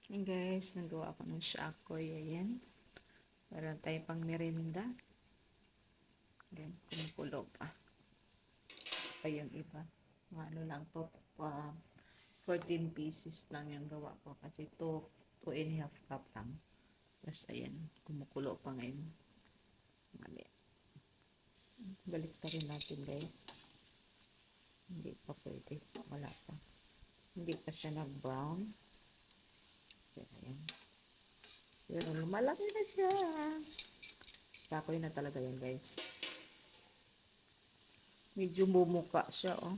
Hey guys, nagawa ko ng shakoy. Ayan. Para tayo pang merinda. Ayan, kumukulo pa. Pa yung iba. Mga ano lang to. 14 pieces lang yung gawa ko. Kasi 2.5 cup lang. Tapos ayan, kumukulo pa ngayon. Mali. Balik pa rin natin guys. Hindi pa pwede. Wala pa. Hindi pa siya nag-brown. Ayan. Pero lumalaki na siya. Shakoy na talaga yan guys. Medyo bumuka siya, oh.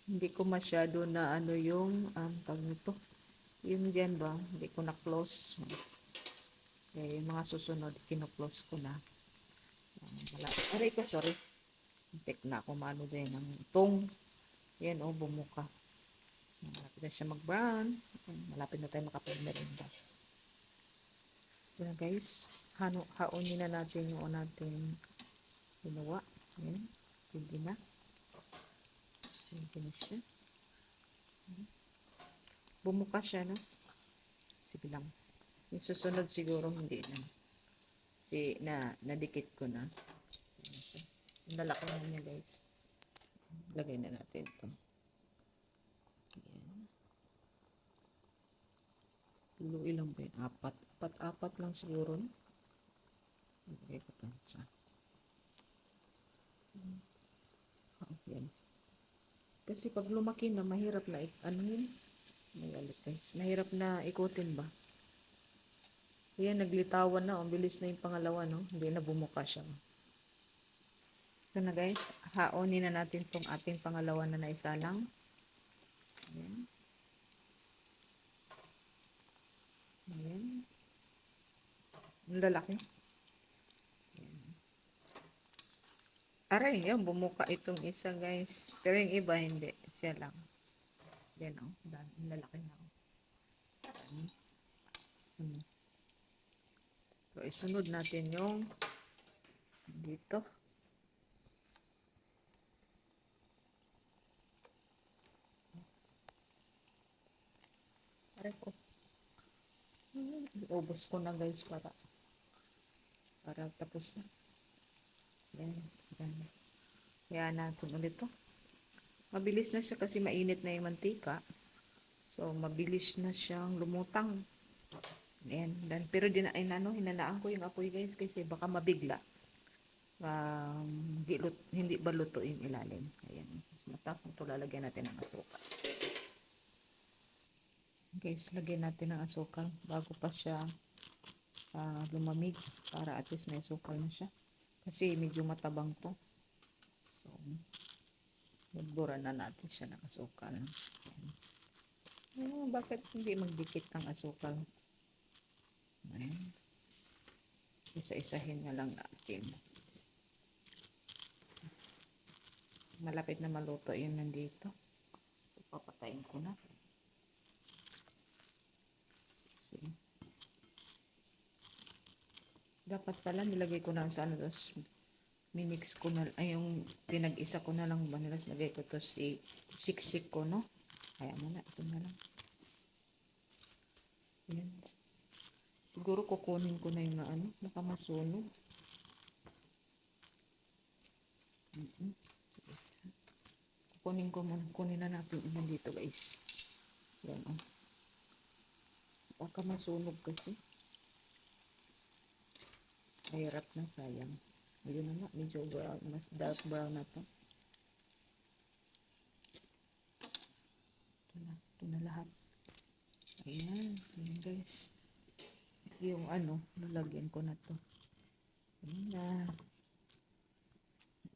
Hindi ko masyado na ano yung, tawag nito. Yung dyan ba, hindi ko na-close. Okay, yung mga susunod, kino-close ko na. Aray ko, sorry. Tek na ako mano din ng tong. Yan, oh, bumuka. Malapit na siya mag-brown. Malapit na tayo makapag-merinda. Yan, guys. Haunin na natin yung natin ginawa. Yan. Pwede na. Pwede na siya. Bumuka siya, no? Sige lang. Yung susunod siguro hindi na. Nadikit ko na. Ang lalaki na niya guys. Lagay na natin ito. Ayan. Tulo ilang ba yun? Apat lang siguro. Lagay ko ito sa. Ayan. Kasi pag lumaki na, mahirap na ano yun? Mahirap na ikutin ba? Ayan, naglitawan na. Ang bilis na yung pangalawa, no? Hindi na bumuka siya. Ito na guys. Haonin na natin itong ating pangalawa na naisalang. Ayan. Ayan. Ang lalaki. Aray, yun, bumuka itong isa guys. Pero yung iba, hindi. Siya lang. Yan, oh. Ang lalaki na, oh. Sunod. So, isunod natin yung dito. Aray ko. Ubos ko na guys para tapos na. Yan. Yan. Kaya natin ulit to. Mabilis na siya kasi mainit na yung mantika. So, mabilis na siyang lumutang. Ayan. Pero hinanaan ko yung apoy guys kasi baka mabigla. Hindi ba luto yung ilalim. Ayan. Tapos ito lalagyan natin ng asukal. Guys, lagyan natin ng asukal bago pa siya lumamig para at least may asukal na siya. Kasi medyo matabang to. So, nagburan na natin siya ng asukal. Bakit hindi magdikit ng asukal? Ayan. Isa-isahin na lang natin. Malapit na maluto yun nandito. So, papatayin ko na. See. Dapat pala nilagay ko na sa ano dos. Minix ko na, ay yung pinag-isa ko na lang banilas. Lagay ko to si shik ko, no? Kaya mo na, ito na lang. Ayan. Siguro kukunin ko na yung baka masunog. Kunin na natin yung dito guys. Yan, oh. Baka masunog kasi. Mahirap na, sayang. Ayun na nga, medyo brown, mas dark brown na to. Ito na lahat. Ayan, ayan guys. Yung lalagyan ko na to. Ayan na.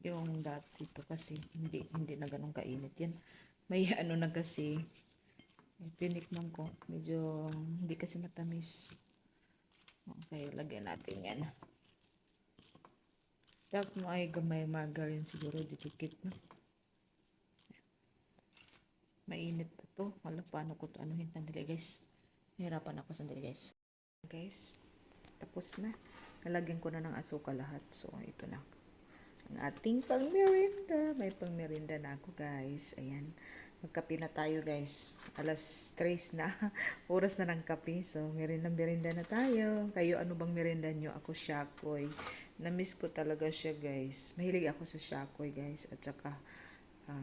Yung dati to kasi, hindi na ganun kainit yan. May na kasi, tinikman ko, medyo hindi kasi matamis. Okay, lagyan natin yan. Dapat mo ay gamay margarine siguro, didikit na. Mainit pa to. Wala, paano ko to anuhin? Sandali guys. Nahirapan ako, sandali guys. Guys, tapos na. Nalagyan ko na ng asukal lahat. So, ito na. Ang ating pang-merinda. May pang-merinda na ako guys. Ayan. Magkape na tayo guys. Alas 3 na. Oras na ng kape. So, merinda na tayo. Kayo, ano bang merinda nyo? Ako, Shakoy. Na-miss ko talaga siya guys. Mahilig ako sa Shakoy guys. At saka,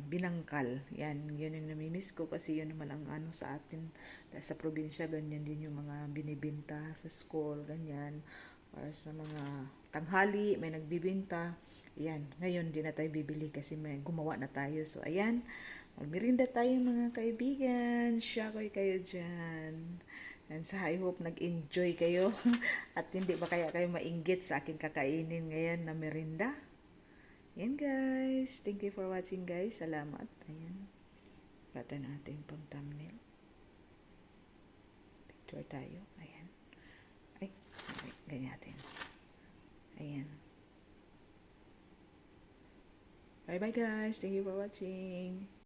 binangkal. Yan, yun yung namimiss ko kasi yun naman ang ano sa atin. Sa probinsya, ganyan din yung mga binibinta sa school, ganyan. Or sa mga tanghali, may nagbibinta. Yan, ngayon di na tayo bibili kasi may gumawa na tayo. So, ayan. Magmerinda tayo mga kaibigan. Shakoy kayo dyan. And so I hope nag-enjoy kayo at hindi ba kaya kayo mainggit sa aking kakainin ngayon na merinda. Yan guys. Thank you for watching guys. Salamat. Ayan. Pata natin pang thumbnail. Picture tayo. Ayan. Ay, ganyan natin. Ayan. Bye bye guys. Thank you for watching.